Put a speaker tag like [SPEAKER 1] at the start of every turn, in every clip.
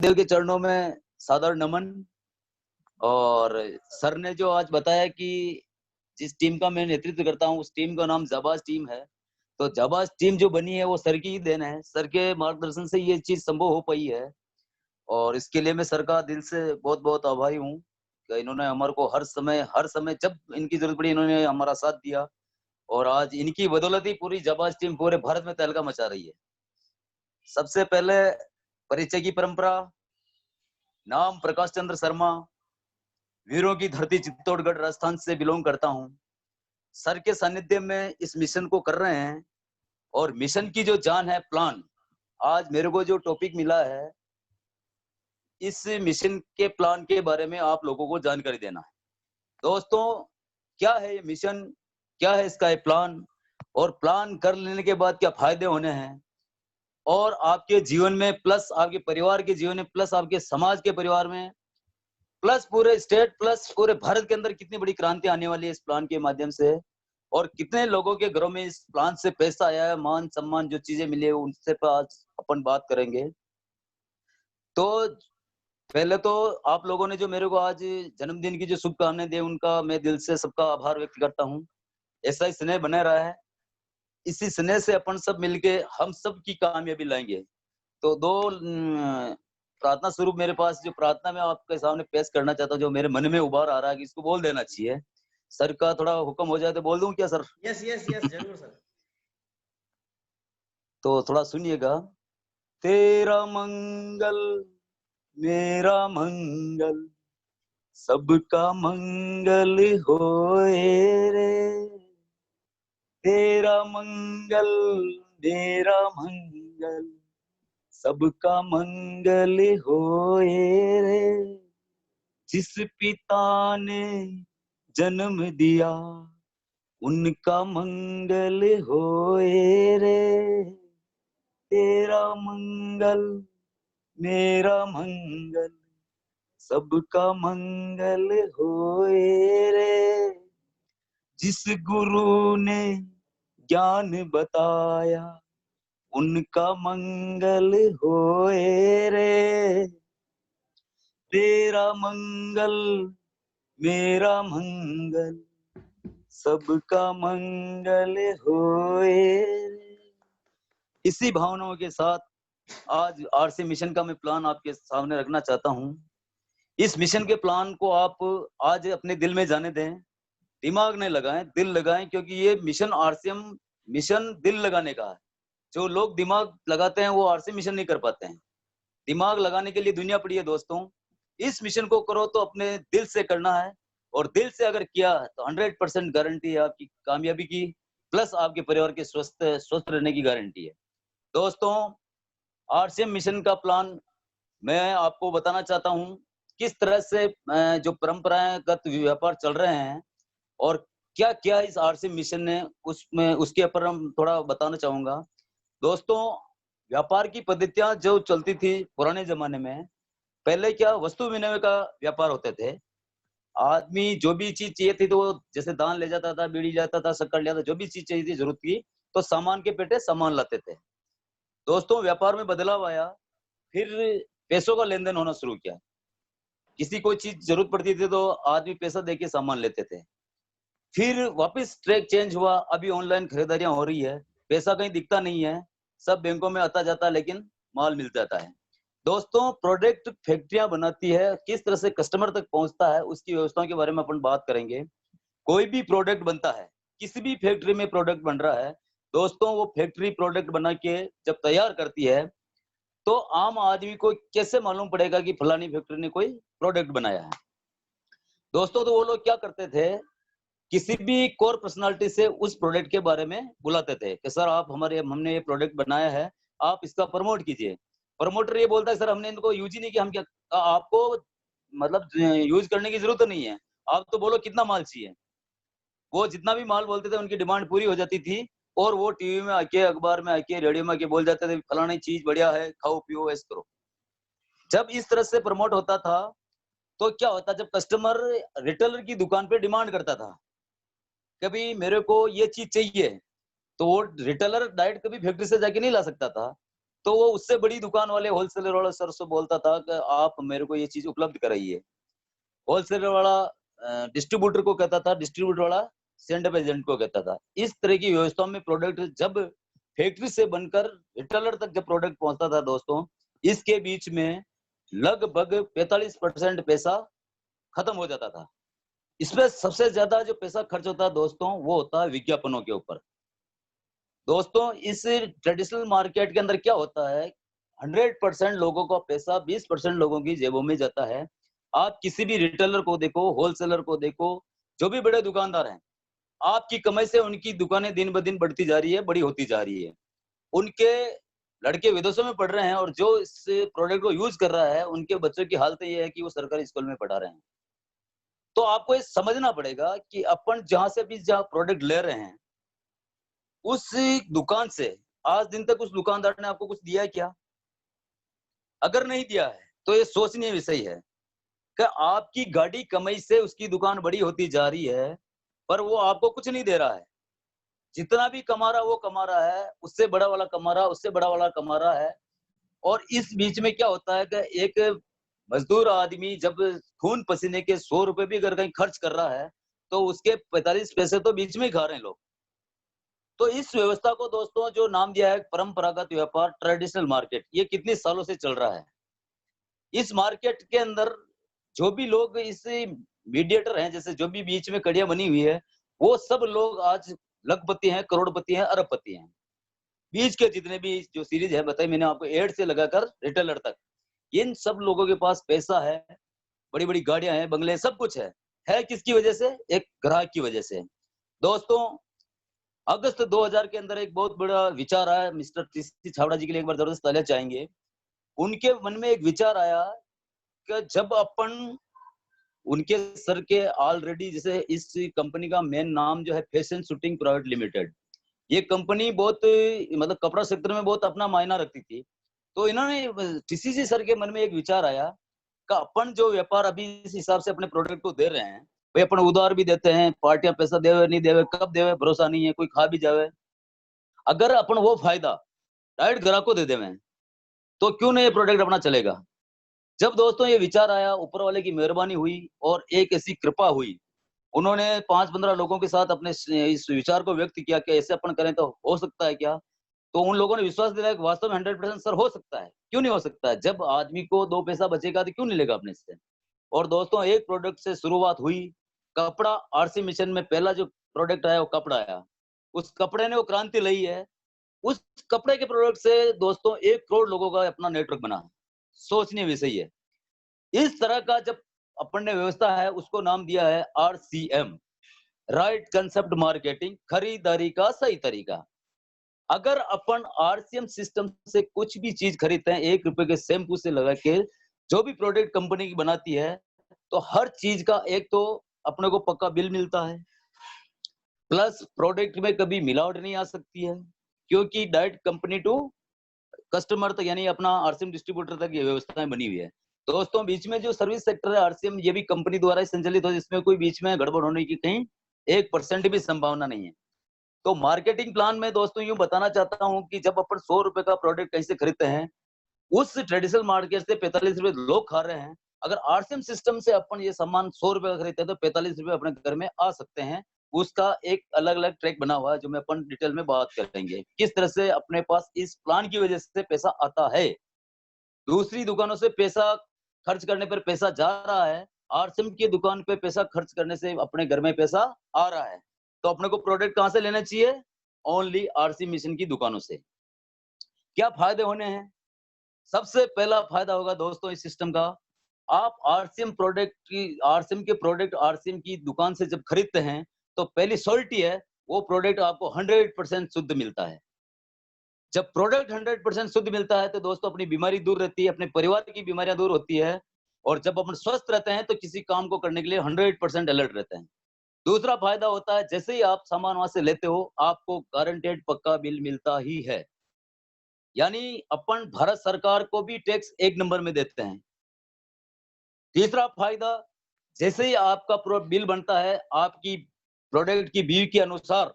[SPEAKER 1] देव के चरणों में सादर नमन। और सर ने जो आज बताया कि जिस टीम का मैं नेतृत्व करता हूँ उस टीम का नाम जाबाज टीम है। तो जाबाज टीम जो बनी है वो सर की ही देन है। सर के मार्गदर्शन से ये चीज संभव हो पाई है और इसके लिए मैं सर का दिल से बहुत-बहुत आभारी हूँ कि इन्होंने हमारे को हर समय जब इनकी जरूरत पड़ी इन्होंने हमारा साथ दिया और आज इनकी बदौलत ही पूरी जाबाज टीम पूरे भारत में तहलका मचा रही है। सबसे पहले परिचय की परंपरा। नाम प्रकाश चंद्र शर्मा, वीरों की धरती चित्तौड़गढ़ राजस्थान से बिलोंग करता हूँ। सर के सानिध्य में इस मिशन को कर रहे हैं और मिशन की जो जान है प्लान। आज मेरे को जो टॉपिक मिला है इस मिशन के प्लान के बारे में आप लोगों को जानकारी देना है। दोस्तों, क्या है ये मिशन, क्या है इसका ये प्लान और प्लान कर लेने के बाद क्या फायदे होने हैं और आपके जीवन में प्लस आपके परिवार के जीवन में प्लस आपके समाज के परिवार में प्लस पूरे स्टेट प्लस पूरे भारत के अंदर कितनी बड़ी क्रांति आने वाली है इस प्लान के माध्यम से और कितने लोगों के घरों में इस प्लान से पैसा आया है, मान सम्मान जो चीजें मिली है उनसे पर आज अपन बात करेंगे। तो पहले तो आप लोगों ने जो मेरे को आज जन्मदिन की जो शुभकामनाएं दी उनका मैं दिल से सबका आभार व्यक्त करता हूँ। ऐसा ही स्नेह बना रहा है। इसी स्नेह से अपन सब मिलके हम सब की कामयाबी लाएंगे। तो दो प्रार्थना स्वरूप मेरे पास जो प्रार्थना मैं आपके सामने पेश करना चाहता हूँ जो मेरे मन में उबार आ रहा है कि इसको बोल देना चाहिए। सर का थोड़ा हुक्म हो जाए तो बोल दूं क्या सर?
[SPEAKER 2] यस यस यस जरूर सर।
[SPEAKER 1] तो थोड़ा सुनिएगा। तेरा मंगल मेरा मंगल सबका मंगल होए रे। तेरा मंगल मेरा मंगल सबका मंगल होए रे। जिस पिता ने जन्म दिया उनका मंगल होए रे। तेरा मंगल मेरा मंगल सबका मंगल होए रे। जिस गुरु ने ज्ञान बताया उनका मंगल होए रे। तेरा मंगल मेरा मंगल सबका मंगल होए रे। इसी भावनाओं के साथ आज आरसी मिशन का मैं प्लान आपके सामने रखना चाहता हूँ। इस मिशन के प्लान को आप आज अपने दिल में जाने दें। दिमाग नहीं लगाएं, दिल लगाएं क्योंकि ये मिशन आरसीएम मिशन दिल लगाने का है। जो लोग दिमाग लगाते हैं वो आरसी मिशन नहीं कर पाते हैं। दिमाग लगाने के लिए दुनिया पड़ी है दोस्तों। इस मिशन को करो तो अपने दिल से करना है और दिल से अगर किया तो 100% गारंटी है आपकी कामयाबी की प्लस आपके परिवार के स्वस्थ स्वस्थ रहने की गारंटी है। दोस्तों, आरसीएम मिशन का प्लान मैं आपको बताना चाहता हूँ किस तरह से जो परंपरागत व्यापार चल रहे हैं और क्या-क्या इस आरसी मिशन ने उसमें उसके ऊपर हम थोड़ा बताना चाहूँगा। दोस्तों, व्यापार की पद्धतियाँ जो चलती थी पुराने ज़माने में, पहले क्या वस्तु विनिमय का व्यापार होते थे। आदमी जो भी चीज़ चाहिए थी तो वो जैसे दान ले जाता था, बीड़ी जाता था, शक्कर ले आता था, जो भी चीज़ चाहिए थी, ज़रूरत की, तो सामान के पेटे सामान लाते थे। दोस्तों, व्यापार में बदलाव आया, फिर पैसों का लेन-देन होना शुरू किया। किसी कोई चीज़ ज़रूरत पड़ती थी तो आदमी पैसा देके सामान लेते थे। फिर वापस ट्रैक चेंज हुआ, अभी ऑनलाइन खरीदारियाँ हो रही है, पैसा कहीं दिखता नहीं है, सब बैंकों में आता-जाता है लेकिन माल मिल जाता है। दोस्तों, प्रोडक्ट फैक्ट्रियाँ बनाती है, किस तरह से कस्टमर तक पहुँचता है, उसकी व्यवस्थाओं के बारे में अपन बात करेंगे। कोई भी प्रोडक्ट बनता है, किसी भी फैक्ट्री में प्रोडक्ट बन रहा है, दोस्तों वो फैक्ट्री प्रोडक्ट बना के जब तैयार करती है, तो आम आदमी को कैसे मालूम पड़ेगा कि फलानी फैक्ट्री ने कोई प्रोडक्ट बनाया है? दोस्तों, तो वो लोग क्या करते थे किसी भी कोर पर्सनालिटी से उस प्रोडक्ट के बारे में बुलाते थे कि सर आप हमने ये प्रोडक्ट बनाया है, आप इसका प्रमोट कीजिए। प्रमोटर ये बोलता है सर हमने इनको यूज़ ही नहीं किया, हम क्या आपको मतलब यूज़ करने की ज़रूरत नहीं है। आप तो बोलो कितना माल चाहिए। वो जितना भी माल बोलते थे उनकी डिमांड पूरी हो जाती थी और वो टीवी में आके, अखबार में आके, रेडियो में आके बोल जाते थे फलानी चीज़ बढ़िया है, खाओ पियो ऐसे करो। जब इस तरह से प्रमोट होता था, तो क्या होता जब कस्टमर रिटेलर की दुकान पे डिमांड करता था, कभी मेरे को ये चीज़ चाहिए, तो वो रिटेलर डायरेक्ट कभी फैक्ट्री से जाके नहीं ला सकता था। तो वो उससे बड़ी दुकान वाले होलसेलर वाला सर से बोलता था कि आप मेरे को ये चीज उपलब्ध कराइए। होलसेलर वाला डिस्ट्रीब्यूटर को कहता था, डिस्ट्रीब्यूटर वाला सेंड अप एजेंट को कहता था। इस तरह की व्यवस्था में प्रोडक्ट जब फैक्ट्री से बनकर रिटेलर तक जब प्रोडक्ट पहुंचता था दोस्तों, इसके बीच में लगभग 45% पैसा खत्म हो जाता था। इसमें सबसे ज्यादा जो पैसा खर्च होता है दोस्तों, वो होता है विज्ञापनों के ऊपर। दोस्तों इस ट्रेडिशनल मार्केट के अंदर क्या होता है, 100% लोगों का पैसा 20% लोगों की जेबों में जाता है। आप किसी भी रिटेलर को देखो, होलसेलर को देखो, जो भी बड़े दुकानदार हैं, आपकी कमाई से उनकी दुकानें दिन ब दिन बढ़ती जा रही है, बड़ी होती जा रही है। उनके लड़के विदेशों में पढ़ रहे हैं और जो इस प्रोडक्ट को यूज कर रहा है, उनके बच्चों की हालत ये है कि वो सरकारी स्कूल में पढ़ा रहे हैं। तो आपको ये समझना पड़ेगा कि अपन जहां से भी जहां प्रोडक्ट ले रहे हैं, उस दुकान से आज दिन तक उस दुकानदार ने आपको कुछ दिया है क्या? अगर नहीं दिया है तो ये सोचनीय विषय है कि आपकी गाड़ी कमाई से उसकी दुकान बड़ी होती जा रही है, पर वो आपको कुछ नहीं दे रहा है। जितना भी कमा रहा वो कमा रहा है, उससे बड़ा वाला कमा रहा, उससे बड़ा वाला कमा रहा है। और इस बीच में क्या होता है कि एक मजदूर आदमी जब खून पसीने के 100 रुपए भी अगर कहीं खर्च कर रहा है, तो उसके 45 पैसे तो बीच में ही खा रहे हैं लोग। तो इस व्यवस्था को दोस्तों जो नाम दिया है परंपरागत व्यापार, ट्रेडिशनल मार्केट, ये कितने सालों से चल रहा है। इस मार्केट के अंदर जो भी लोग इस मीडिएटर हैं, जैसे जो भी बीच में कड़ियां बनी हुई है, वो सब लोग आज लखपति हैं, करोड़पति हैं, अरबपति हैं। बीच के जितने भी जो सीरीज है बताई मैंने आपको, एड से लगाकर रिटेलर तक, इन सब लोगों के पास पैसा है, बड़ी बड़ी गाड़ियां हैं, बंगले, सब कुछ है किसकी वजह से? एक ग्राहक की वजह से। दोस्तों अगस्त 2000 के अंदर एक बहुत बड़ा विचार आया, मिस्टर टीसी छाबड़ा जी के लिए एक बार जबरदस्त तालियां चाहेंगे। उनके मन में एक विचार आया कि जब अपन उनके सर के ऑलरेडी, जैसे इस कंपनी का मेन नाम जो है फैशन शूटिंग प्राइवेट लिमिटेड, ये कंपनी बहुत मतलब कपड़ा सेक्टर में बहुत अपना मायना रखती थी। तो इन्होंने टीसीजी सर के मन में एक विचार आया कि अपन जो व्यापार अभी इस हिसाब से अपने प्रोडक्ट को दे रहे हैं, भाई अपन उधार भी देते हैं, पार्टियां पैसा देवे नहीं देवे, कब देवे भरोसा नहीं है, कोई खा भी जावे। अगर अपन वो फायदा डायरेक्ट ग्राहक को दे देवे तो क्यों नहीं ये प्रोडक्ट अपना चलेगा। जब दोस्तों ये विचार आया, ऊपर वाले की मेहरबानी हुई और एक ऐसी कृपा हुई, उन्होंने 5-15 लोगों के साथ अपने इस विचार को व्यक्त किया कि ऐसे अपन करें तो हो सकता है क्या। तो उन लोगों ने विश्वास दिलाया कि वास्तव में 100% सर हो सकता है, क्यों नहीं हो सकता है। जब आदमी को 2 पैसा बचेगा तो क्यों नहीं लेगा अपने से। और दोस्तों एक प्रोडक्ट से शुरुआत हुई। कपड़ा आरसी मिशन में पहला जो प्रोडक्ट आया वो कपड़ा आया। उस कपड़े ने वो क्रांति लाई है। उस कपड़े के प्रोडक्ट से दोस्तों 1 करोड़ लोगों का अपना नेटवर्क बना। सोचनीय विषय है। इस तरह का जब अपन ने व्यवस्था है, उसको नाम दिया है आरसीएम, राइट कंसेप्ट मार्केटिंग, खरीदारी का सही तरीका। अगर अपन आरसीएम सिस्टम से कुछ भी चीज खरीदते हैं, 1 रुपए के शैम्पू से लगा के जो भी प्रोडक्ट कंपनी की बनाती है, तो हर चीज का एक तो अपने को पक्का बिल मिलता है, प्लस प्रोडक्ट में कभी मिलावट नहीं आ सकती है, क्योंकि डायरेक्ट कंपनी टू कस्टमर तक, यानी अपना आरसीएम डिस्ट्रीब्यूटर तक ये व्यवस्थाएं बनी हुई है। दोस्तों बीच में जो सर्विस सेक्टर है आरसीएम, ये भी कंपनी द्वारा ही संचालित हो, इसमें कोई बीच में गड़बड़ होने की कहीं 1% भी संभावना नहीं है। तो मार्केटिंग प्लान में दोस्तों यूं बताना चाहता हूं कि जब अपन 100 रुपए का प्रोडक्ट कहीं से खरीदते हैं, उस ट्रेडिशनल मार्केट से 45 रुपए लोग खा रहे हैं। अगर आरसीएम सिस्टम से अपन ये सामान 100 रुपए का खरीदते हैं तो 45 रुपए अपने घर में आ सकते हैं। उसका एक अलग अलग ट्रैक बना हुआ है, जो मैं अपन डिटेल में बात करेंगे किस तरह से अपने पास इस प्लान की वजह से पैसा आता है। दूसरी दुकानों से पैसा खर्च करने पर पैसा जा रहा है, आरसीएम की दुकान पे पैसा खर्च करने से अपने घर में पैसा आ रहा है। तो अपने को प्रोडक्ट कहां से लेना चाहिए? ओनली आरसी मिशन की दुकानों से। क्या फायदे होने हैं? सबसे पहला फायदा होगा दोस्तों इस सिस्टम का, आप आरसीएम के प्रोडक्ट आरसीएम की दुकान से जब खरीदते हैं, तो पहली श्योरिटी है वो प्रोडक्ट आपको 100% शुद्ध मिलता है। जब प्रोडक्ट 100% शुद्ध मिलता है तो दोस्तों अपनी बीमारी दूर रहती है, अपने परिवार की बीमारियां दूर होती है। और जब अपन स्वस्थ रहते हैं तो किसी काम को करने के लिए 100% अलर्ट रहते हैं। दूसरा फायदा होता है, जैसे ही आप सामान वहां से लेते हो, आपको गारंटेड पक्का बिल मिलता ही है। यानी अपन भारत सरकार को भी टैक्स 1 नंबर में देते हैं। तीसरा फायदा, जैसे ही आपका बिल बनता है, आपकी प्रोडक्ट की बिल के अनुसार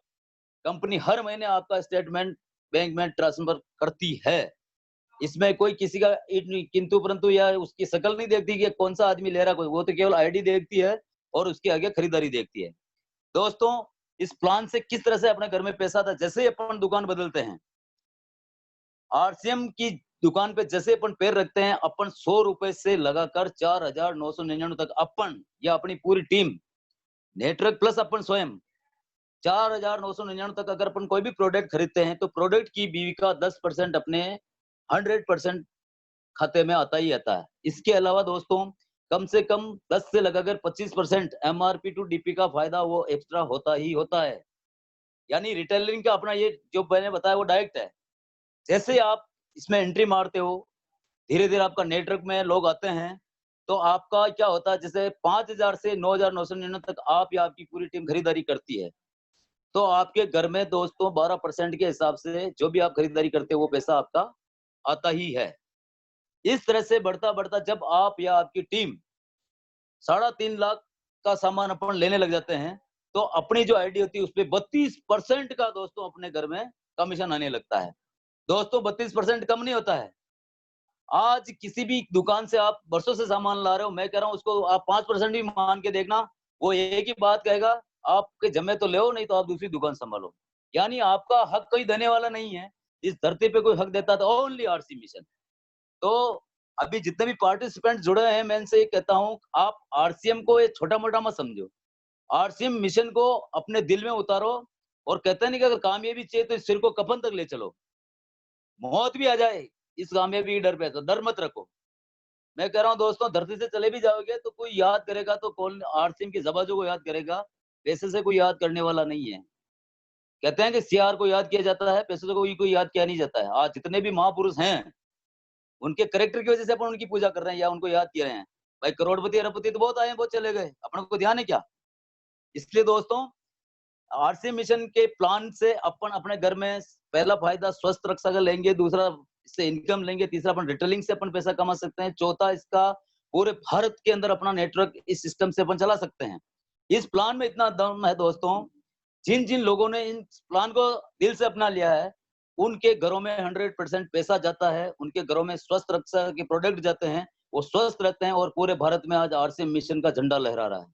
[SPEAKER 1] कंपनी हर महीने आपका स्टेटमेंट बैंक में ट्रांसफर करती है। इसमें कोई किसी का किंतु परंतु या उसकी शक्ल नहीं देखती कि कौन सा आदमी ले रहा कोई, वो तो केवल आईडी देखती है और उसके आगे खरीदारी देखती है। दोस्तों, इस प्लान से किस तरह से अपने घर में पैसा आता, जैसे ही अपन दुकान बदलते हैं, आरसीएम की दुकान पे जैसे अपन पैर रखते हैं, अपन 100 रुपए से लगाकर 4,999 तक अपन या अपनी पूरी टीम, नेटवर्क प्लस अपन स्वयं 4,999 तक अगर अपन कोई भी प्रोडक्ट खरीदते हैं तो प्रोडक्ट की बीवी का 10% अपने 100% खाते में आता ही आता है। इसके अलावा दोस्तों, कम से कम 10 से लगाकर 25% एमआरपी टू डीपी का फायदा वो एक्स्ट्रा होता ही होता है। यानी रिटेलरिंग का अपना ये जो मैंने बताया वो डायरेक्ट है। जैसे आप इसमें एंट्री मारते हो, धीरे-धीरे आपका नेटवर्क में लोग आते हैं, तो आपका क्या होता है, जैसे 5,000 से 9,999 तक आप या आपकी पूरी टीम खरीदारी करती है, तो आपके घर में दोस्तों 12% के हिसाब से जो भी आप खरीदारी करते हो वो पैसा आपका आता ही है। इस तरह से बढ़ता-बढ़ता जब आप या आपकी टीम 3.5 लाख का सामान अपन लेने लग जाते हैं, तो अपनी जो आईडी होती है उसपे 32% का दोस्तों अपने घर में कमीशन आने लगता है। दोस्तों, 32% कम नहीं होता है। आज किसी भी दुकान से आप बरसों से सामान ला रहे हो, मैं कह रहा हूँ उसको आप 5% भी मान के देखना, वो एक ही बात कहेगा, आपके जमे तो ले नहीं तो आप दूसरी दुकान संभालो। यानी आपका हक कोई देने वाला नहीं है। इस धरती पे कोई हक देता तो ओनली आरसी मिशन। तो अभी जितने भी पार्टिसिपेंट जुड़े हैं, मैं इनसे ये कहता हूँ, आप आरसीएम को ये छोटा-मोटा मत समझो। आरसीएम मिशन को अपने दिल में उतारो और कहते हैं नहीं कि अगर कामयाबी चाहिए तो इस सिर को कफन तक ले चलो। मौत भी आ जाए इस कामयाबी के डर पे, तो डर मत रखो। मैं कह रहा हूँ दोस्तों, धरती से चले भी जाओगे तो कोई याद करेगा तो कौन, आरसीएम की जबाजों को याद करेगा, पैसे से कोई याद करने वाला नहीं है। कहते हैं कि सीआर को याद किया जाता है, पैसे से कोई याद किया नहीं जाता है। आज जितने भी महापुरुष हैं, उनके कैरेक्टर की वजह से अपन उनकी पूजा कर रहे हैं या उनको याद किए रहे हैं। भाई करोड़पति अरबपति तो बहुत आए हैं, बहुत चले गए, अपने को ध्यान है क्या? इसलिए दोस्तों, आरसी मिशन के प्लान से अपन अपने घर में पहला फायदा स्वस्थ रक्षा का लेंगे, दूसरा इससे इनकम लेंगे, तीसरा अपन रिटेलिंग से अपन पैसा कमा सकते हैं, चौथा इसका पूरे भारत के अंदर अपना नेटवर्क इस सिस्टम से अपन चला सकते हैं। इस प्लान में इतना दम है दोस्तों, जिन जिन लोगों ने इन प्लान को दिल से अपना लिया है, उनके घरों में 100% पैसा जाता है, उनके घरों में स्वस्थ रक्षा के प्रोडक्ट जाते हैं, वो स्वस्थ रहते हैं और पूरे भारत में आज आरसी मिशन का झंडा लहरा रहा है।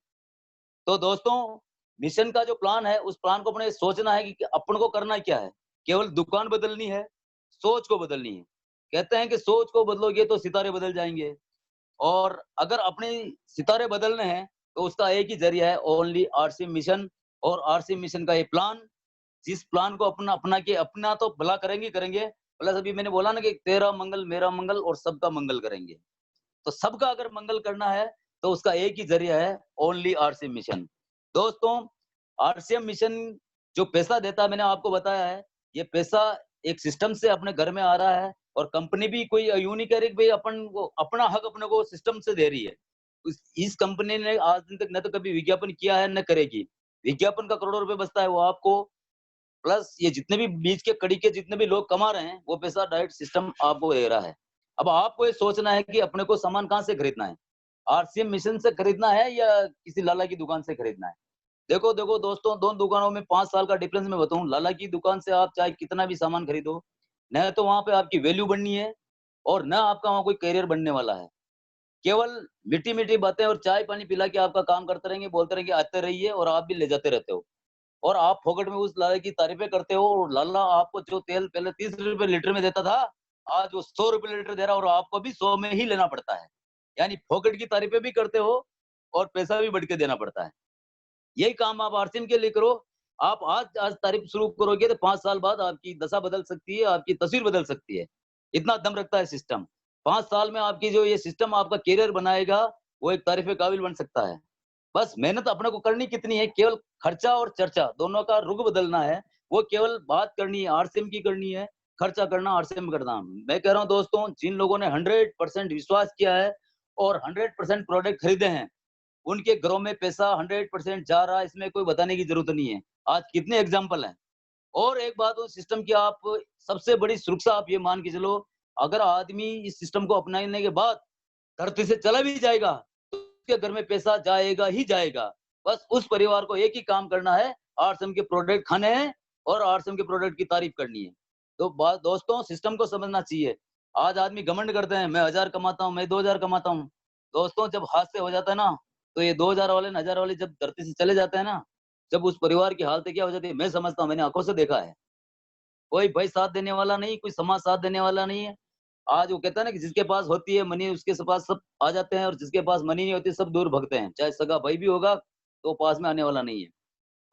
[SPEAKER 1] तो दोस्तों, मिशन का जो प्लान है, उस प्लान को अपने सोचना है कि अपन को करना क्या है। केवल दुकान बदलनी है, सोच को बदलनी है। कहते हैं कि सोच को बदलोगे तो सितारे बदल जाएंगे, और अगर अपने सितारे बदलने हैं तो उसका एक ही जरिया है, ओनली आरसी मिशन। और आरसी मिशन का ये प्लान, जिस प्लान को अपना अपना के अपना तो भला करेंगे करेंगे, प्लस अभी मैंने बोला ना कि तेरा मंगल मेरा मंगल और सबका मंगल करेंगे। तो सबका अगर मंगल करना है तो उसका एक ही जरिया है, ओनली आरसी मिशन। दोस्तों, आरसीएम मिशन जो पैसा देता है, मैंने आपको बताया है, ये पैसा एक सिस्टम से अपने घर में आ रहा है, और कंपनी भी कोई यूं नहीं कह रही कि भाई अपन को अपना हक अपने को सिस्टम से दे रही है। इस कंपनी ने आज दिन तक न तो कभी विज्ञापन किया है न करेगी। विज्ञापन का करोड़ों रुपए बचता है वो आपको, प्लस ये जितने भी बीच के कड़ी के जितने भी लोग कमा रहे हैं, वो पैसा डायरेक्ट सिस्टम आपको दे रहा है। अब आपको ये सोचना है कि अपने को सामान कहाँ से खरीदना है, आरसीएम मिशन से खरीदना है या किसी लाला की दुकान से खरीदना है। देखो देखो दोस्तों, दोनों दुकानों में 5 साल का डिफरेंस मैं बताऊं। लाला की दुकान से आप चाहे कितना भी सामान खरीदो, न तो वहां पे आपकी वैल्यू बढ़नी है और न आपका वहां कोई करियर बनने वाला है। केवल मीठी मीठी बातें और चाय पानी पिला के आपका काम करते रहेंगे, बोलते रहेंगे, आते रहिए, और आप भी ले जाते रहते हो। और आप फोकट में उस लाला की तारीफें करते हो, और लाला आपको जो तेल पहले 30 रुपए लीटर में देता था, आज वो 100 रुपए लीटर दे रहा है, और आपको भी 100 में ही लेना पड़ता है। यानी फोकट की तारीफें भी करते हो और पैसा भी बढ़ के देना पड़ता है। यही काम आप आरसीएम के लिए करो। आप आज आज तारीफ शुरू करोगे तो 5 साल बाद आपकी दशा बदल सकती है, आपकी तस्वीर बदल सकती है। इतना दम रखता है सिस्टम। 5 साल में आपकी जो ये सिस्टम आपका करियर बनाएगा, वो एक तारीफ़ काबिल बन सकता है। बस मेहनत अपने को करनी कितनी है, केवल खर्चा और चर्चा दोनों का रुख बदलना है। वो केवल बात करनी है, आरसीएम की करनी है, खर्चा करना, आरसीएम करना। मैं कह रहा हूँ दोस्तों, जिन लोगों ने 100% विश्वास किया है और 100% प्रोडक्ट खरीदे हैं, उनके घरों में पैसा 100% जा रहा है, इसमें कोई बताने की जरूरत नहीं है। आज कितने एग्जाम्पल हैं। और एक बात हो, सिस्टम की आप सबसे बड़ी सुरक्षा आप ये मान के चलो, अगर आदमी इस सिस्टम को अपनाने के बाद धरती से चला भी जाएगा, तो उसके घर में पैसा जाएगा ही जाएगा। बस उस परिवार को एक ही काम करना है, आरसीएम के प्रोडक्ट खाने हैं और आरसीएम के प्रोडक्ट की तारीफ करनी है। तो दोस्तों, सिस्टम को समझना चाहिए। आज आदमी घमंड करते हैं, मैं 1000 कमाता हूँ, मैं 2000 कमाता हूँ। दोस्तों जब हाथ से हो जाता है ना, तो ये 2000 वाले, 1000 वाले जब धरती से चले जाते हैं ना, जब उस परिवार की हालत क्या हो जाती है, मैं समझता हूँ, मैंने आँखों से देखा है। कोई भाई साथ देने वाला नहीं, कोई समाज साथ देने वाला नहीं है। आज वो कहता है ना कि जिसके पास होती है मनी, उसके पास सब आ जाते हैं, और जिसके पास मनी नहीं होती सब दूर भगते हैं। चाहे सगा भाई भी होगा, तो पास में आने वाला नहीं है।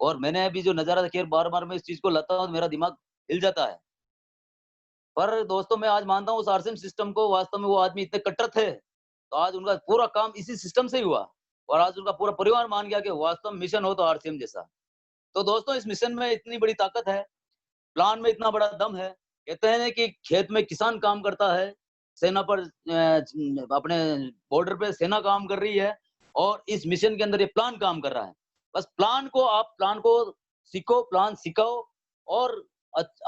[SPEAKER 1] और मैंने अभी जो नज़ारा, खैर बार-बार मैं इस चीज़ को लाता हूँ, मेरा दिमाग हिल जाता है। पर दोस्तों मैं आज मानता हूँ उस आरसीएम सिस्टम को, वास्तव में वो आदमी इतने कट्टर थे, तो आज उनका पूरा काम इसी सिस्टम से ही हुआ, और आज उनका पूरा परिवार मान गया कि वास्तव में मिशन हो तो आरसीएम जैसा। तो दोस्तों इस मिशन में इतनी बड़ी ताकत है, प्लान में इतना बड़ा दम है। कहते हैं ना कि खेत में किसान काम करता है, सेना पर अपने बॉर्डर पे सेना काम कर रही है, और इस मिशन के अंदर ये प्लान काम कर रहा है। बस प्लान को सीखो, प्लान सिखाओ, और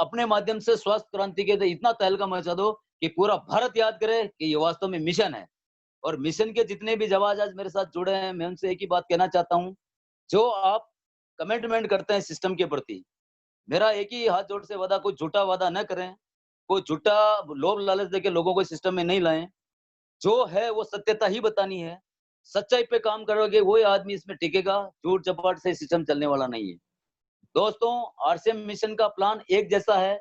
[SPEAKER 1] अपने माध्यम से स्वास्थ्य क्रांति के इतना तहलका मचा दो कि पूरा भारत याद करे कि ये वास्तव में मिशन है। और मिशन के जितने भी जवान आज मेरे साथ जुड़े हैं, मैं उनसे एक ही बात कहना चाहता हूँ, जो आप कमिटमेंट करते हैं सिस्टम के प्रति, मेरा एक ही हाथ जोड़ से वादा, कोई झूठा वादा न करें, कोई झूठा लोभ लालच देके लोगों को सिस्टम में नहीं लाएं। जो है वो सत्यता ही बतानी है। सच्चाई पे काम करोगे वही आदमी इसमें टिकेगा, झूठ-चपाट से सिस्टम चलने वाला नहीं है। दोस्तों, आरसीएम मिशन का प्लान एक जैसा है,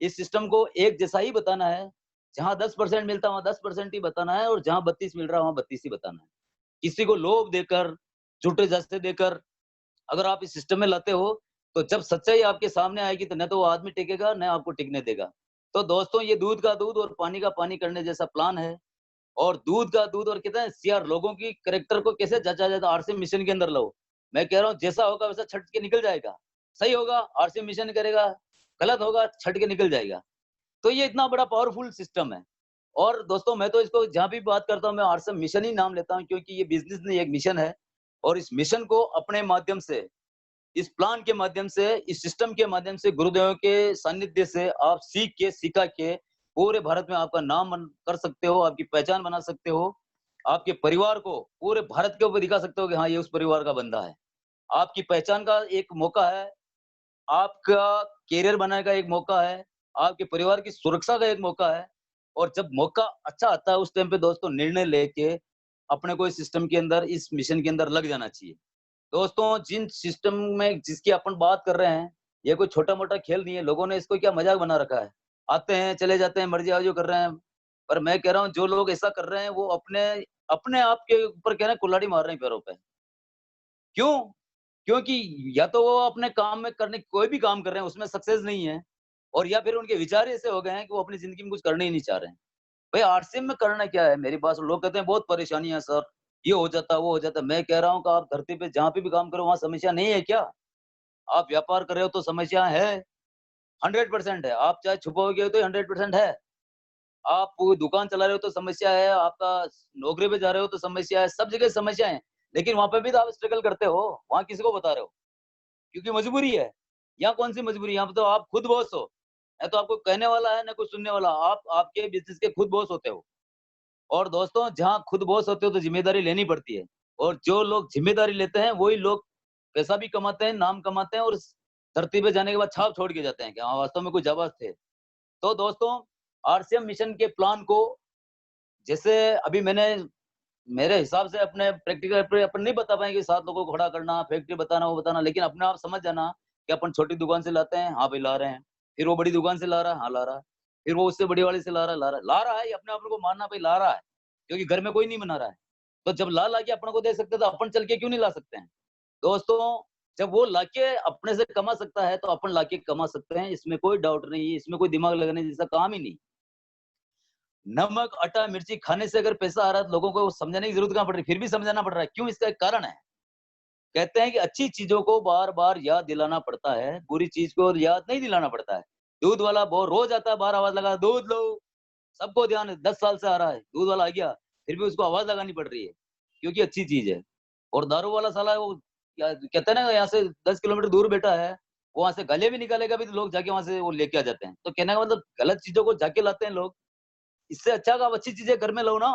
[SPEAKER 1] इस सिस्टम को एक जैसा ही बताना है। जहाँ 10% मिलता है वहाँ 10% ही बताना है, और जहाँ 32 मिल रहा है वहाँ 32 ही बताना है। किसी को लोभ देकर, झूठे झांसे देकर अगर आप इस सिस्टम में लाते हो, तो जब सच्चाई आपके सामने आएगी तो न तो वो आदमी टिकेगा, न आपको टिकने देगा। तो दोस्तों ये दूध का दूध और पानी का पानी करने जैसा प्लान है, और दूध का दूध, और कहते हैं सीआर लोगों की कैरेक्टर को कैसे जचा जाए, तो आरसीएम मिशन के अंदर लो। मैं कह रहा हूँ जैसा होगा वैसा छट के निकल जाएगा। सही होगा आरसीएम मिशन करेगा, गलत होगा छट के निकल जाएगा। तो ये इतना बड़ा पावरफुल सिस्टम है। और दोस्तों मैं तो इसको जहाँ भी बात करता हूँ, मैं आरसीएम मिशन ही नाम लेता हूँ, क्योंकि ये बिज़नेस नहीं, एक मिशन है। और इस मिशन को अपने माध्यम से, इस प्लान के माध्यम से, इस सिस्टम के माध्यम से, गुरुदेवों के सानिध्य से आप सीख के, सिखा के पूरे भारत में आपका नाम कर सकते हो, आपकी पहचान बना सकते हो। आपके परिवार को पूरे भारत के ऊपर दिखा सकते हो कि हाँ, ये उस परिवार का बंदा है। आपकी पहचान का एक मौका है, आपका करियर बनाने का एक मौका है, आपके परिवार की सुरक्षा का एक मौका है। और जब मौका अच्छा आता है उस टाइम पे दोस्तों निर्णय लेके अपने को इस सिस्टम के अंदर, इस मिशन के अंदर लग जाना चाहिए। दोस्तों, जिन सिस्टम में जिसकी अपन बात कर रहे हैं, ये कोई छोटा-मोटा खेल नहीं है। लोगों ने इसको क्या मज़ाक बना रखा है। आते हैं, चले जाते हैं, मर्ज़ी-आज़ी कर रहे हैं। पर मैं कह रहा हूँ जो लोग ऐसा कर रहे हैं वो अपने अपने आप के ऊपर क्या है ना कुल्हाड़ी मार रहे हैं पैरों पे। क्यों? क्योंकि या तो वो अपने काम में करने, कोई भी काम कर रहे हैं उसमें सक्सेस नहीं है, और या फिर उनके विचार ऐसे हो गए हैं कि वो अपनी ज़िंदगी में कुछ करना ही नहीं चाह रहे हैं। भाई आरसीएम में करना क्या है? मेरी बात सुनो, लोग कहते हैं बहुत परेशानी है सर, ये हो जाता है, वो हो जाता है। मैं कह रहा हूँ कि आप धरती पे जहाँ पे भी काम करो वहाँ समस्या नहीं है क्या? आप व्यापार कर रहे हो तो समस्या है, 100% है। आप चाहे छुपाओगे तो 100% है। आप कोई दुकान चला रहे हो तो समस्या है, आपका नौकरी पे जा रहे हो तो समस्या है, सब जगह समस्या है। लेकिन वहाँ पे भी तो आप स्ट्रगल करते हो, वहाँ किसी को बता रहे हो? क्योंकि मजबूरी है। यहाँ कौन-सी मजबूरी है? यहाँ पे तो आप खुद बॉस हो। ना तो आपको कहने वाला है, ना कोई सुनने वाला। आप आपके बिज़नेस के खुद बॉस होते हो। और दोस्तों जहाँ खुद बॉस होते हो तो ज़िम्मेदारी लेनी पड़ती है, और जो लोग ज़िम्मेदारी लेते हैं वही लोग पैसा भी कमाते हैं, नाम कमाते हैं, और इस धरती पे जाने के बाद छाप छोड़ के जाते हैं कि हाँ, वास्तव में कुछ जाबाज़ थे। तो दोस्तों, आरसीएम मिशन के प्लान को, जैसे अभी मैंने, मेरे हिसाब से अपने प्रैक्टिकल पे अपन नहीं बता पाएँगे 7 लोगों को खड़ा करना, फैक्ट्री बताना, वो बताना, लेकिन अपने आप समझ जाना कि अपन छोटी दुकान से लाते हैं, हाँ भाई ला रहे हैं। फिर वो बड़ी दुकान से ला रहा है, हाँ ला रहा है। फिर वो उससे बड़ी वाले से ला रहा है, ला रहा है। ला रहा है, ये अपने आप को मानना भाई ला रहा है, क्योंकि घर में कोई नहीं बना रहा है। तो जब ला-ला के अपन को दे सकते हैं, तो अपन चल के क्यों नहीं ला सकते हैं? दोस्तों, जब वो लाके अपने से कमा सकता है, तो अपन लाके कमा सकते हैं, इसमें कोई डाउट नहीं है, इसमें कोई दिमाग लगाने जैसा काम ही नहीं। नमक, आटा, मिर्ची खाने से अगर पैसा आ रहा है तो लोगों को समझाने की ज़रूरत कहाँ पड़ रही है? फिर भी समझाना पड़ रहा है, क्यों? इसका एक कारण है। कहते हैं कि अच्छी चीज़ों को बार-बार याद दिलाना पड़ता है, बुरी चीज़ को याद नहीं दिलाना पड़ता है। दूध वाला वो रोज़ आता है, बाहर आवाज़ लगा, दूध लो, सबको ध्यान है, 10 साल से आ रहा है, दूध वाला आ गया, फिर भी उसको आवाज़ लगानी पड़ रही है, क्योंकि अच्छी चीज़ है। और दारू वाला साला वो क्या कहते हैं ना, यहाँ से 10 किलोमीटर दूर बैठा है, वो वहाँ से गालियाँ भी निकालेगा भी तो लोग जाके वहाँ से वो लेके आ जाते हैं। तो कहने का मतलब गलत चीज़ों को जाके लाते हैं लोग, इससे अच्छा कि आप अच्छी चीज़ें घर में लो ना।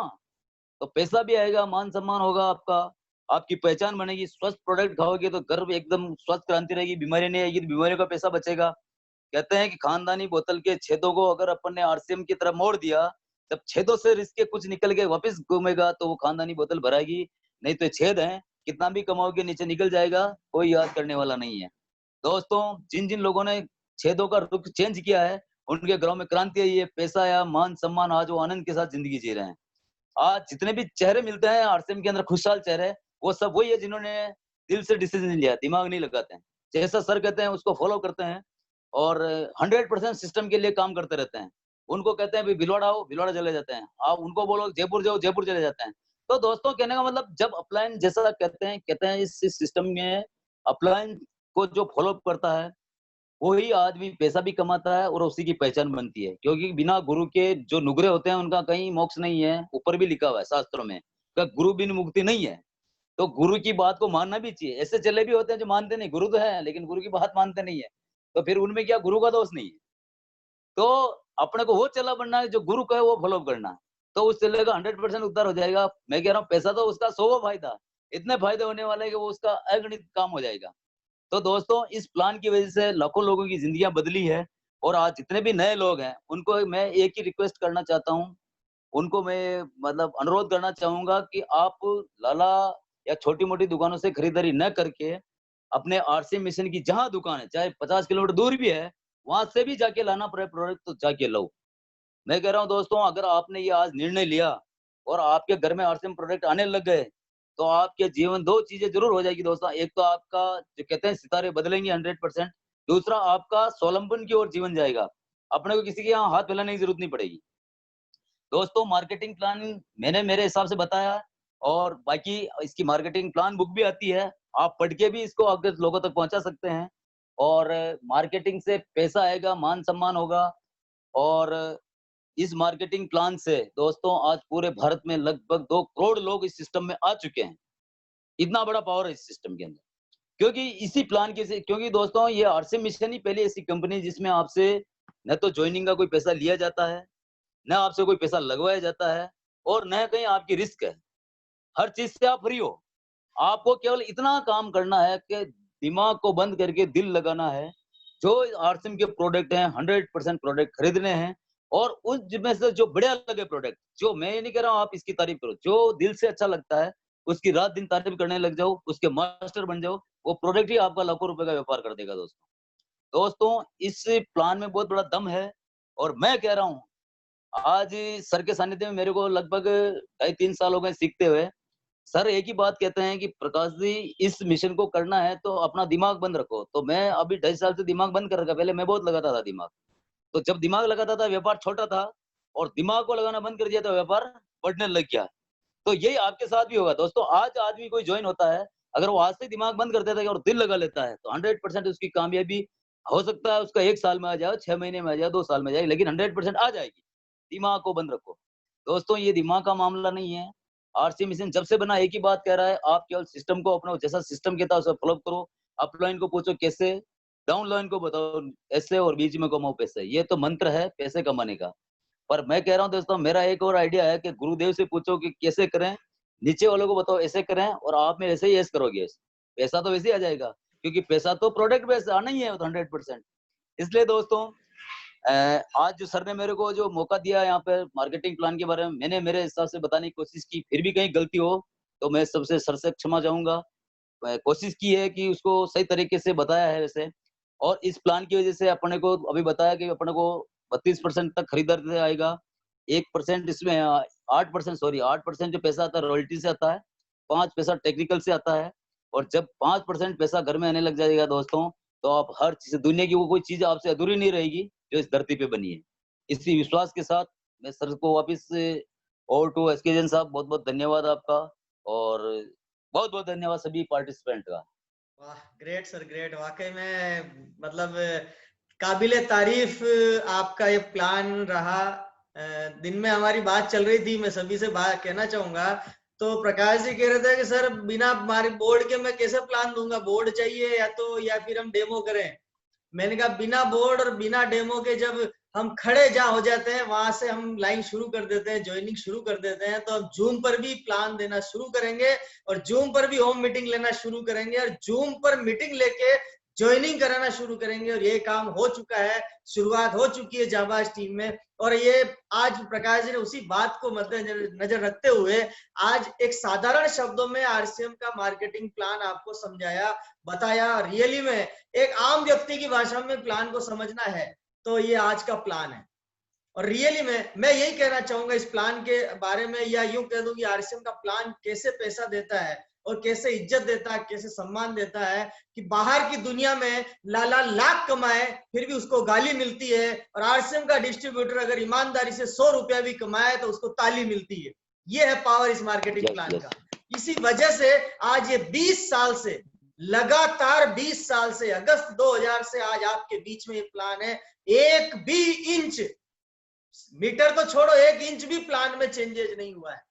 [SPEAKER 1] तो पैसा भी आएगा, मान-सम्मान होगा आपका, आपकी पहचान बनेगी, स्वस्थ प्रोडक्ट खाओगे तो घर में एकदम स्वस्थ क्रांति रहेगी, बीमारी नहीं आएगी, तो बीमारियों का पैसा बचेगा। कहते हैं कि खानदानी बोतल के छेदों को अगर अपन ने आरसीएम की तरफ मोड़ दिया, जब छेदों से रिस्क के कुछ निकल के वापस घूमेगा तो वो खानदानी बोतल भराएगी, नहीं तो छेद है, कितना भी कमाओगे नीचे निकल जाएगा, कोई याद करने वाला नहीं है। दोस्तों, जिन जिन लोगों ने छेदों का रुख चेंज किया है, उनके घरों में क्रांति आई है, पैसा आया, मान सम्मान, आज वो आनंद के साथ जिंदगी जी रहे हैं। आज जितने भी चेहरे मिलते हैं आरसीएम के अंदर, खुशहाल चेहरे, वो सब वही है जिन्होंने दिल से डिसीजन लिया, दिमाग नहीं लगाते हैं। जैसा सर कहते हैं उसको फॉलो करते हैं और 100% सिस्टम के लिए काम करते रहते हैं। उनको कहते हैं भिलवाड़ा आओ, भिलवाड़ा चले जाते हैं। आप उनको बोलो जयपुर जाओ, जयपुर चले जाते हैं। तो दोस्तों, कहने का मतलब, जब अपलाइन जैसा कहते हैं इस सिस्टम में अपलाइन को जो फॉलो करता है, वही आदमी पैसा भी कमाता है और उसी की पहचान बनती है। क्योंकि बिना गुरु के जो नुगरे होते हैं उनका कहीं मोक्ष नहीं है। ऊपर भी लिखा हुआ है शास्त्रों में कि गुरु बिन मुक्ति नहीं है। तो गुरु की बात को मानना भी चाहिए। ऐसे चले भी होते हैं जो मानते नहीं, गुरु तो है लेकिन गुरु की बात मानते नहीं है। तो फिर उनमें क्या गुरु का दोष नहीं है? तो अपने को वो चेला बनना है जो गुरु का है, वो फॉलो करना है। तो उस चेले का 100% उद्धार हो जाएगा। मैं कह रहा हूँ, पैसा तो उसका 100 फायदा, इतने फायदे होने वाले हैं कि वो उसका अगणित काम हो जाएगा। तो दोस्तों, इस प्लान की वजह से लाखों लोगों की जिंदगियां बदली है। और आज जितने भी नए लोग हैं, उनको मैं एक ही रिक्वेस्ट करना चाहता हूँ, उनको मैं मतलब अनुरोध करना चाहूंगा कि आप लाला या छोटी मोटी दुकानों से खरीदारी न करके अपने आरसी मिशन की जहां दुकान है, चाहे 50 किलोमीटर दूर भी है, वहां से भी जाके लाना पड़े प्रोडक्ट, तो जाके लो। मैं कह रहा हूँ दोस्तों, अगर आपने ये आज निर्णय लिया और आपके घर में आरसीएम प्रोडक्ट आने लग गए, तो आपके जीवन 2 चीजें जरूर हो जाएगी दोस्तों। एक तो आपका जो कहते हैं सितारे बदलेंगे 100%। दूसरा, आपका स्वावलंबन की ओर जीवन जाएगा। अपने को किसी के यहाँ हाथ फैलाने की जरूरत नहीं पड़ेगी। दोस्तों, मार्केटिंग प्लान मैंने मेरे हिसाब से बताया, और बाकी इसकी मार्केटिंग प्लान बुक भी आती है, आप पढ़ के भी इसको आगे लोगों तक पहुंचा सकते हैं। और मार्केटिंग से पैसा आएगा, मान सम्मान होगा। और इस मार्केटिंग प्लान से दोस्तों, आज पूरे भारत में लगभग 2 करोड़ लोग इस सिस्टम में आ चुके हैं। इतना बड़ा पावर है इस सिस्टम के अंदर। क्योंकि इसी प्लान के से, क्योंकि दोस्तों, ये आरसी मिशन ही पहली ऐसी कंपनी जिसमें आपसे न तो ज्वाइनिंग का कोई पैसा लिया जाता है, न आपसे कोई पैसा लगवाया जाता है, और न कहीं आपकी रिस्क है। हर चीज से आप फ्री हो। आपको केवल इतना काम करना है कि दिमाग को बंद करके दिल लगाना है। जो आरसीएम के प्रोडक्ट हैं, 100% प्रोडक्ट खरीदने हैं। और उस जिनमें से जो बढ़िया लगे प्रोडक्ट, जो मैं ये नहीं कह रहा हूँ आप इसकी तारीफ करो, जो दिल से अच्छा लगता है उसकी रात दिन तारीफ करने लग जाओ, उसके मास्टर बन जाओ। वो प्रोडक्ट ही आपका लाखों रुपए का व्यापार कर देगा दोस्तों। दोस्तों, इस प्लान में बहुत बड़ा दम है। और मैं कह रहा हूँ, आज सर के सानिध्य में मेरे को लगभग 2.5-3 साल हो गए सीखते हुए। सर एक ही बात कहते हैं कि प्रकाश जी, इस मिशन को करना है तो अपना दिमाग बंद रखो। तो मैं अभी 2.5 साल से दिमाग बंद कर रखा। पहले मैं बहुत लगाता था दिमाग। तो जब दिमाग लगाता था, व्यापार छोटा था, और दिमाग को लगाना बंद कर दिया तो व्यापार बढ़ने लग गया। तो यही आपके साथ भी होगा दोस्तों। आज आदमी कोई ज्वाइन होता है, अगर वो आज से दिमाग बंद कर देता है और दिल लगा लेता है, तो 100% उसकी कामयाबी हो सकता है उसका 1 साल में आ जाए, 6 महीने में आ जाए, 2 साल में आ जाए, लेकिन 100% आ जाएगी। दिमाग को बंद रखो दोस्तों, ये दिमाग का मामला नहीं है। आरसी मिशन जब से बना, एक ही बात कह रहा है, आप केवल सिस्टम को अपनाओ, जैसा सिस्टम कहता है उसे फॉलो करो। अपलाइन को पूछो कैसे, डाउनलाइन को बताओ ऐसे, और बीच में कमाओ पैसे। ये तो मंत्र है पैसे कमाने का। पर मैं कह रहा हूँ दोस्तों, मेरा एक और आइडिया है कि गुरुदेव से पूछो कि कैसे करें, नीचे वालों को बताओ ऐसे करें, और आप में ऐसे ही ऐसे करोगे, पैसा तो वैसे ही आ जाएगा। क्योंकि पैसा तो प्रोडक्ट बेस्ड आना ही है, तो 100%। इसलिए दोस्तों, आज जो सर ने मेरे को जो मौका दिया यहाँ पे मार्केटिंग प्लान के बारे में, मैंने मेरे हिसाब से बताने की कोशिश की। फिर भी कहीं गलती हो तो मैं सबसे सर से क्षमा चाहूंगा। कोशिश की है कि उसको सही तरीके से बताया है वैसे। और इस प्लान की वजह से अपने को अभी बताया कि अपने को 32% तक खरीदार से आएगा। 1% इसमें 8%, सॉरी 8% जो पैसा आता है रॉयल्टी से आता है, 5 पैसा टेक्निकल से आता है। और जब 5% पैसा घर में आने लग जाएगा दोस्तों, तो आप हर चीज, दुनिया की वो कोई चीज आपसे अधूरी नहीं रहेगी जो इस धरती पे बनी है। इसी विश्वास के साथ मैं सर को वापिस ओवर टू एसके जैन साहब, बहुत बहुत धन्यवाद आपका। और बहुत बहुत धन्यवाद सभी पार्टिसिपेंट का।
[SPEAKER 2] वाह, ग्रेट सर, ग्रेट। वाकई में मतलब काबिले तारीफ आपका ये प्लान रहा। दिन में हमारी बात चल रही थी, मैं सभी से बात कहना चाहूंगा। तो प्रकाश जी कह रहे थे कि सर बिना हमारे बोर्ड के मैं कैसे प्लान दूंगा, बोर्ड चाहिए या फिर हम डेमो करें। मैंने कहा बिना बोर्ड और बिना डेमो के जब हम खड़े जहां हो जाते हैं, वहां से हम लाइन शुरू कर देते हैं, ज्वाइनिंग शुरू कर देते हैं। तो हम जूम पर भी प्लान देना शुरू करेंगे, और जूम पर भी होम मीटिंग लेना शुरू करेंगे, और जूम पर मीटिंग लेके ज्वाइनिंग कराना शुरू करेंगे और ये काम हो चुका है, शुरुआत हो चुकी है जाबाज टीम में। और ये आज प्रकाश जी ने उसी बात को मद्देनजर रखते हुए आज एक साधारण शब्दों में आरसीएम का मार्केटिंग प्लान आपको समझाया, बताया। रियली में एक आम व्यक्ति की भाषा में प्लान को समझना है तो ये आज का प्लान है। और रियली में मैं यही कहना चाहूंगा इस प्लान के बारे में, या यूं कह दूं कि आरसीएम का प्लान कैसे पैसा देता है और कैसे इज्जत देता है, कैसे सम्मान देता है, कि बाहर की दुनिया में लाख कमाए फिर भी उसको गाली मिलती है, और आरसीएम का डिस्ट्रीब्यूटर अगर ईमानदारी से 100 रुपया भी कमाए तो उसको ताली मिलती है। ये है पावर इस मार्केटिंग प्लान का। इसी वजह से आज ये 20 साल से लगातार 20 साल से अगस्त 2000 से आज आपके बीच में ये प्लान है। एक भी इंच, मीटर तो छोड़ो, 1 इंच भी प्लान में चेंजेस नहीं हुआ है।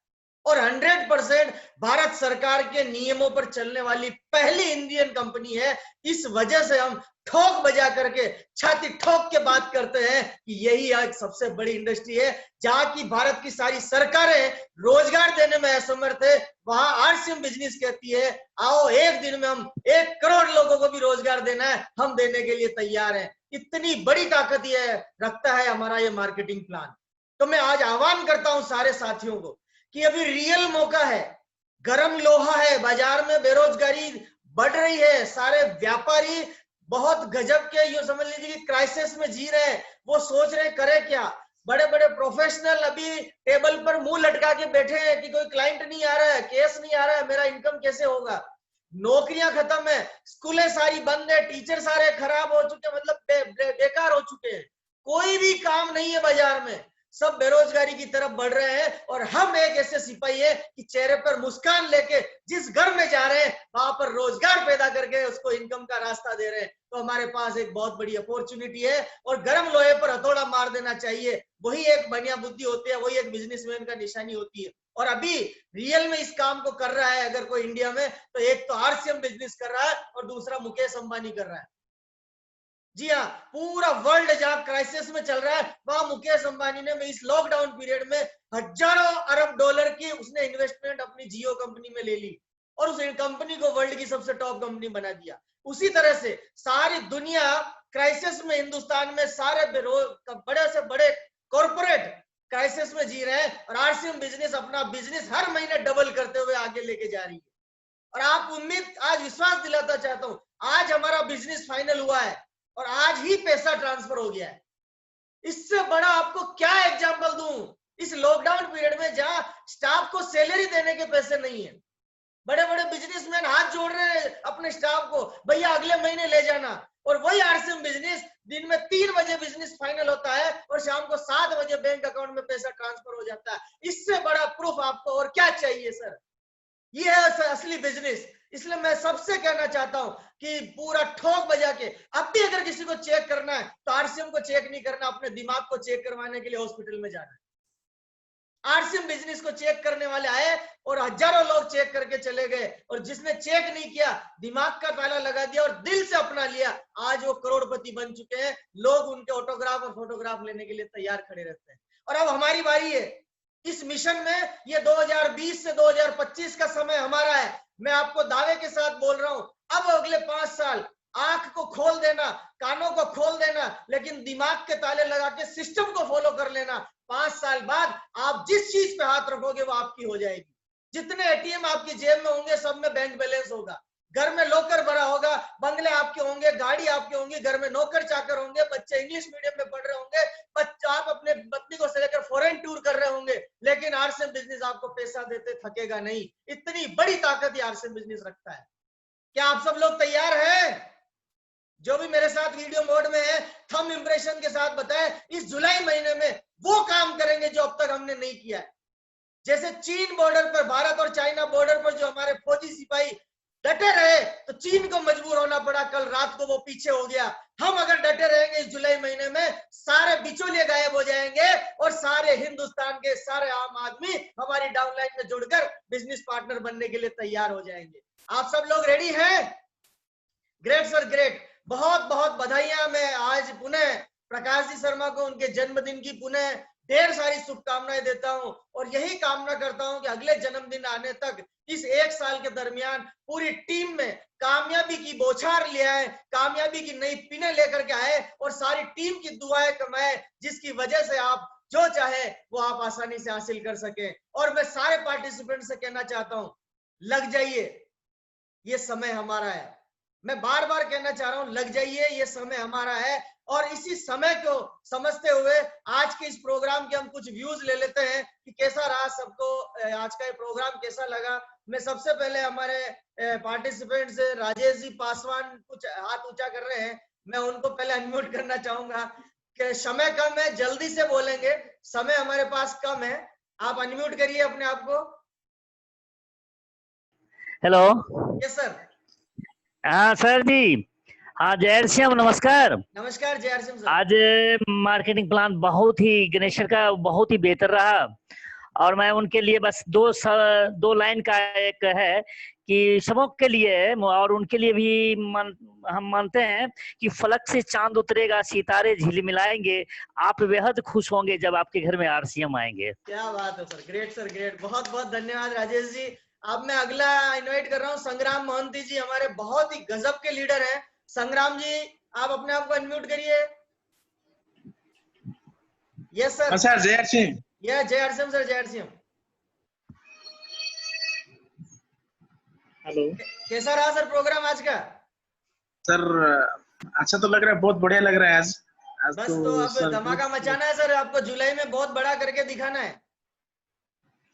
[SPEAKER 2] और 100% भारत सरकार के नियमों पर चलने वाली पहली इंडियन कंपनी है। इस वजह से हम ठोक बजा करके, छाती ठोक के बात करते हैं कि यही आज सबसे बड़ी इंडस्ट्री है जहां की भारत की सारी सरकारें रोजगार देने में असमर्थ है। वहां आरसीएम बिजनेस कहती है आओ एक दिन में हम 1 करोड़ लोगों को भी रोजगार देना है, हम देने के लिए तैयार हैं। इतनी बड़ी ताकत ये रखता है हमारा ये मार्केटिंग प्लान। तो मैं आज आह्वान करता हूं सारे साथियों को कि अभी रियल मौका है, गर्म लोहा है, बाजार में बेरोजगारी बढ़ रही है, सारे व्यापारी बहुत गजब के, ये समझ लीजिए कि क्राइसिस में जी रहे हैं। वो सोच रहे करे क्या। बड़े बड़े प्रोफेशनल अभी टेबल पर मुंह लटका के बैठे हैं कि कोई क्लाइंट नहीं आ रहा है, केस नहीं आ रहा है, मेरा इनकम कैसे होगा। नौकरियां खत्म है, स्कूलें सारी बंद है, टीचर सारे खराब हो चुके, मतलब बेकार हो चुके हैं, कोई भी काम नहीं है बाजार में, सब बेरोजगारी की तरफ बढ़ रहे हैं। और हम एक ऐसे सिपाही है कि चेहरे पर मुस्कान लेके जिस घर में जा रहे हैं वहां पर रोजगार पैदा करके उसको इनकम का रास्ता दे रहे हैं। तो हमारे पास एक बहुत बड़ी अपॉर्चुनिटी है और गर्म लोहे पर हथौड़ा मार देना चाहिए। वही एक बढ़िया बुद्धि होती है, वही एक बिजनेसमैन का निशानी होती है। और अभी रियल में इस काम को कर रहा है अगर कोई इंडिया में, तो एक तो आरसीएम बिजनेस कर रहा है और दूसरा मुकेश अंबानी कर रहा है। जी हाँ, पूरा वर्ल्ड जहां क्राइसिस में चल रहा है वहां मुकेश अंबानी ने इस लॉकडाउन पीरियड में हजारों अरब डॉलर की उसने इन्वेस्टमेंट अपनी जियो कंपनी में ले ली और उस कंपनी को वर्ल्ड की सबसे टॉप कंपनी बना दिया। उसी तरह से सारी दुनिया क्राइसिस में, हिंदुस्तान में सारे बड़े से बड़े कॉर्पोरेट क्राइसिस में जी रहे हैं और आरसीएम बिजनेस अपना बिजनेस हर महीने डबल करते हुए आगे लेके जा रही है। और आप उम्मीद, आज विश्वास दिलाता चाहता हूं, आज हमारा बिजनेस फाइनल हुआ है और आज ही पैसा ट्रांसफर हो गया है। इससे बड़ा आपको क्या एग्जांपल दूं। इस लॉकडाउन पीरियड में जहां स्टाफ को सैलरी देने के पैसे नहीं है, बड़े बड़े बिजनेसमैन हाथ जोड़ रहे हैं अपने स्टाफ को, भैया अगले महीने ले जाना। और वही आरसीएम बिजनेस दिन में 3 बजे बिजनेस फाइनल होता है और शाम को 7 बजे बैंक अकाउंट में पैसा ट्रांसफर हो जाता है। इससे बड़ा प्रूफ आपको और क्या चाहिए सर। ये है असली बिजनेस। इसलिए मैं सबसे कहना चाहता हूं कि पूरा ठोक बजा के, अब भी अगर किसी को चेक करना है तो आरसीएम को चेक नहीं करना, अपने दिमाग को चेक करवाने के लिए हॉस्पिटल में जाना है। आरसीएम बिजनेस को चेक करने वाले आए और हजारों लोग चेक करके चले गए, और जिसने चेक नहीं किया, दिमाग का ताला लगा दिया और दिल से अपना लिया, आज वो करोड़पति बन चुके हैं। लोग उनके ऑटोग्राफ और फोटोग्राफ लेने के लिए तैयार खड़े रहते हैं। और अब हमारी बारी है इस मिशन में। ये 2020 से 2025 का समय हमारा है। मैं आपको दावे के साथ बोल रहा हूं, अब अगले 5 साल आंख को खोल देना, कानों को खोल देना, लेकिन दिमाग के ताले लगा के सिस्टम को फॉलो कर लेना। 5 साल बाद आप जिस चीज पे हाथ रखोगे वो आपकी हो जाएगी। जितने एटीएम आपकी जेब में होंगे सब में बैंक बैलेंस होगा, घर में लॉकर भरा होगा, बंगले आपके होंगे, गाड़ी आपके होंगी, घर में नौकर चाकर होंगे, बच्चे इंग्लिश मीडियम में पढ़ रहे होंगे, बच्चे आप अपने पत्नी को से लेकर फॉरेन टूर कर रहे होंगे, लेकिन आरसीएम बिजनेस आपको पैसा देते थकेगा नहीं। इतनी बड़ी ताकत आरसीएम बिजनेस रखता है। क्या आप सब लोग तैयार हैं? जो भी मेरे साथ वीडियो मोड में है, थंब इंप्रेशन के साथ बताएं इस जुलाई महीने में वो काम करेंगे जो अब तक हमने नहीं किया है। जैसे चीन बॉर्डर पर, भारत और चाइना बॉर्डर पर जो हमारे फौजी सिपाही डटे रहे तो चीन को मजबूर होना पड़ा, कल रात को वो पीछे हो गया। हम अगर डटे रहेंगे इस जुलाई महीने में, सारे बिचौलिए गायब हो जाएंगे और सारे हिंदुस्तान के सारे आम आदमी हमारी डाउनलाइन में जुड़कर बिजनेस पार्टनर बनने के लिए तैयार हो जाएंगे। आप सब लोग रेडी हैं? Great sir, great. बहुत बहुत बधाइयां। मैं आज पुनः प्रकाश जी शर्मा को उनके जन्मदिन की पुनः ढेर सारी शुभकामनाएं देता हूं और यही कामना करता हूं कि अगले जन्मदिन आने तक इस 1 साल के दरमियान पूरी टीम में कामयाबी की बौछार ले आए, कामयाबी की नई पिने लेकर के आए और सारी टीम की दुआएं कमाए, जिसकी वजह से आप जो चाहे वो आप आसानी से हासिल कर सके। और मैं सारे पार्टिसिपेंट से कहना चाहता हूं, लग जाइए, ये समय हमारा है। मैं बार बार कहना चाह रहा हूं, लग जाइए, ये समय हमारा है। और इसी समय को समझते हुए आज के इस प्रोग्राम के हम कुछ व्यूज ले लेते हैं कि कैसा रहा सबको, आज का ये प्रोग्राम कैसा लगा। मैं सबसे पहले हमारे पार्टिसिपेंट से राजेश जी पासवान कुछ हाथ ऊंचा कर रहे हैं, मैं उनको पहले अनम्यूट करना चाहूंगा कि समय कम है, जल्दी से बोलेंगे, समय हमारे पास कम है। आप अनम्यूट करिए अपने आप को।
[SPEAKER 3] हेलो।
[SPEAKER 2] Yes sir.
[SPEAKER 3] हाँ सर जी। हाँ जय श्याम, नमस्कार।
[SPEAKER 2] नमस्कार जय सिंह सर।
[SPEAKER 3] आज मार्केटिंग प्लान बहुत ही गणेश सर का बहुत ही बेहतर रहा और मैं उनके लिए बस दो लाइन का एक है कि सबों के लिए और उनके लिए भी हम मानते हैं कि फलक से चांद उतरेगा, सितारे झिलमिलाएंगे, आप बेहद खुश होंगे जब आपके घर में आरसीएम आएंगे।
[SPEAKER 2] क्या बात है सर, ग्रेट सर, ग्रेट। बहुत बहुत धन्यवाद राजेश जी। अब मैं अगला इनवाइट कर रहा हूँ संग्राम मोहंती जी, हमारे बहुत ही गजब के लीडर हैं। संग्राम जी आप अपने आप को अनम्यूट करिए। Yes sir.
[SPEAKER 4] Sir Jai Singh.
[SPEAKER 2] Yes जय सिंह सर, जय सिंह।
[SPEAKER 4] हेलो।
[SPEAKER 2] कैसा रहा सर प्रोग्राम आज का?
[SPEAKER 4] सर अच्छा तो लग रहा है, बहुत बढ़िया लग रहा है आज
[SPEAKER 2] बस तो अब धमाका मचाना है सर, आपको जुलाई में बहुत बड़ा करके दिखाना है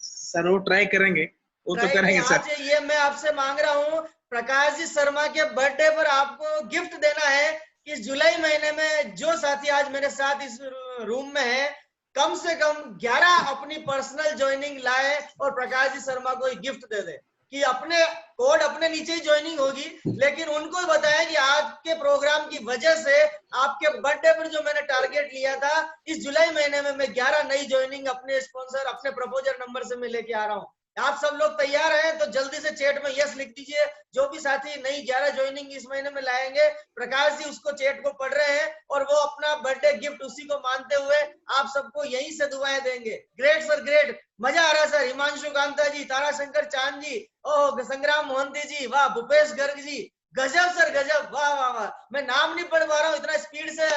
[SPEAKER 4] सर। वो ट्राई करेंगे, वो तो करेंगे सर।
[SPEAKER 2] आज ये मैं आपसे मांग रहा हूँ, प्रकाश जी शर्मा के बर्थडे पर आपको गिफ्ट देना है कि जुलाई महीने में जो साथी आज मेरे साथ इस रूम में है, कम से कम 11 अपनी पर्सनल ज्वाइनिंग लाए और प्रकाश जी शर्मा को गिफ्ट दे दे कि अपने कोड अपने नीचे ही ज्वाइनिंग होगी, लेकिन उनको बताया कि आज के प्रोग्राम की वजह से आपके बर्थडे पर जो मैंने टारगेट लिया था, इस जुलाई महीने में मैं 11 नई ज्वाइनिंग अपने स्पॉन्सर अपने प्रपोजर नंबर से मैं लेके आ रहा हूँ। आप सब लोग तैयार हैं तो जल्दी से चैट में यस लिख दीजिए। जो भी साथी नई 11 ज्वाइनिंग इस महीने में लाएंगे, प्रकाश जी उसको चैट को पढ़ रहे हैं और वो अपना बर्थडे गिफ्ट उसी को मानते हुए आप सबको यहीं से दुआएं देंगे। ग्रेट सर, ग्रेट, मजा आ रहा है सर। हिमांशु कांता जी, ताराशंकर चांद जी, ओह संग्राम मोहंती जी, वाह, भूपेश गर्ग जी, गजब सर गजब, वाह वाह वाह। मैं नाम नहीं पढ़ पा रहा हूँ, इतना स्पीड से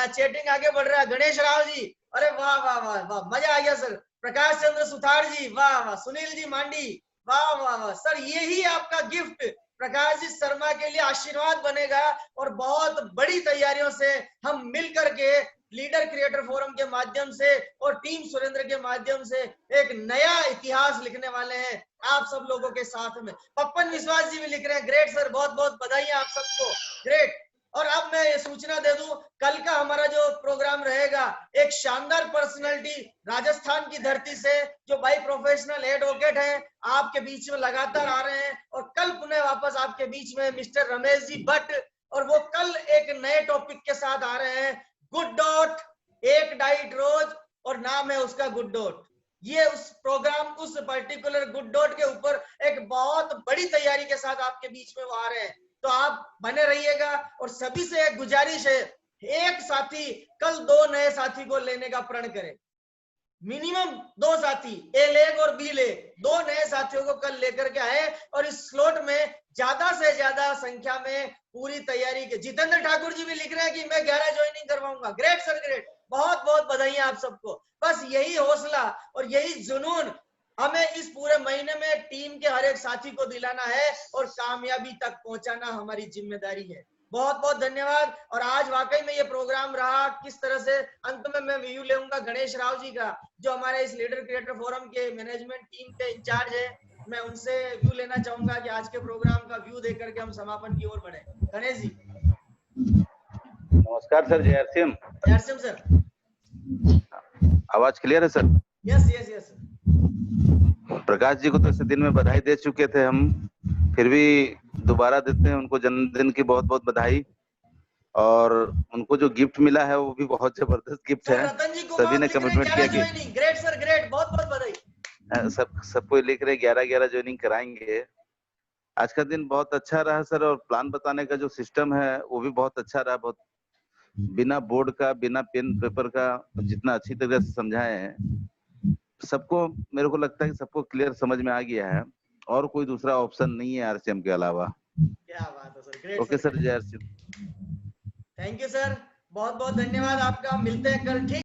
[SPEAKER 2] चैटिंग आगे बढ़ रहा है। गणेश राव जी, अरे वाह वाह वाह वाह, मजा आ गया सर। प्रकाश चंद्र सुथार जी, वाह वाह। सुनील जी मांडी, वाह वाह वाह सर। यही आपका गिफ्ट प्रकाश जी शर्मा के लिए आशीर्वाद बनेगा और बहुत बड़ी तैयारियों से हम मिलकर के लीडर क्रिएटर फोरम के माध्यम से और टीम सुरेंद्र के माध्यम से एक नया इतिहास लिखने वाले हैं आप सब लोगों के साथ में। पप्पन विश्वास जी भी लिख रहे हैं, ग्रेट सर, बहुत बहुत बधाई आप सबको, ग्रेट। और अब मैं ये सूचना दे दूं, कल का हमारा जो प्रोग्राम रहेगा, एक शानदार पर्सनालिटी राजस्थान की धरती से जो बाई प्रोफेशनल एडवोकेट है, आपके बीच में लगातार आ रहे हैं और कल पुनः वापस आपके बीच में मिस्टर रमेश जी भट्ट, और वो कल एक नए टॉपिक के साथ आ रहे हैं, गुड डॉट, एक डाइट रोज, और नाम है उसका गुड डॉट। ये उस प्रोग्राम, उस पर्टिकुलर गुड डॉट के ऊपर एक बहुत बड़ी तैयारी के साथ आपके बीच में वो आ रहे हैं, तो आप बने रहिएगा। और सभी से एक गुजारिश है, एक साथी कल 2 नए साथी को लेने का प्रण करें, मिनिमम 2 साथी, ए लेग और बी लेग, 2 नए साथियों को कल लेकर के आए और इस स्लॉट में ज्यादा से ज्यादा संख्या में पूरी तैयारी के। जितेंद्र ठाकुर जी भी लिख रहे हैं कि मैं 11 ज्वाइनिंग करवाऊंगा, ग्रेट सर, ग्रेट, बहुत बहुत बधाई आप सबको। बस यही हौसला और यही जुनून हमें इस पूरे महीने में टीम के हर एक साथी को दिलाना है और कामयाबी तक पहुंचाना हमारी जिम्मेदारी है। बहुत बहुत धन्यवाद। और आज वाकई में ये प्रोग्राम रहा किस तरह से, अंत में मैं व्यू लेऊंगा गणेश राव जी का, जो हमारे इस लीडर क्रिएटर फोरम के मैनेजमेंट टीम के इंचार्ज है, मैं उनसे व्यू लेना चाहूंगा कि आज के प्रोग्राम का व्यू देकर के हम समापन की ओर बढ़े। गणेश जी।
[SPEAKER 1] नमस्कार सर, जय सिंह।
[SPEAKER 2] जय सिंह सर।
[SPEAKER 1] आवाज क्लियर है sir?
[SPEAKER 2] Yes yes yes.
[SPEAKER 1] Prakash ji को तो इस दिन में बधाई दे चुके थे हम, फिर भी दोबारा देते हैं उनको जन्मदिन की बहुत बहुत बधाई। और उनको जो गिफ्ट मिला है वो भी बहुत जबरदस्त गिफ्ट है। सभी ने कमिटमेंट किया कि
[SPEAKER 2] ग्रेट सर, ग्रेट, बहुत बहुत बधाई।
[SPEAKER 1] सबको लिख रहे 11-11 ज्वाइनिंग कराएंगे। आज का दिन बहुत अच्छा रहा सर, और प्लान बताने का जो सिस्टम है वो भी बहुत अच्छा रहा, बहुत
[SPEAKER 5] बिना बोर्ड का, बिना पेन पेपर का जितना अच्छी तरह से समझाए हैं, सबको, मेरे को लगता है कि सबको क्लियर समझ में आ गया है और कोई दूसरा ऑप्शन नहीं है आरसीएम के अलावा।
[SPEAKER 2] क्या बात है sir, great
[SPEAKER 5] okay
[SPEAKER 2] sir.
[SPEAKER 5] Sir, जय आरसीएम।
[SPEAKER 2] थैंक यू सर, बहुत बहुत धन्यवाद आपका। मिलते हैं कल, ठीक।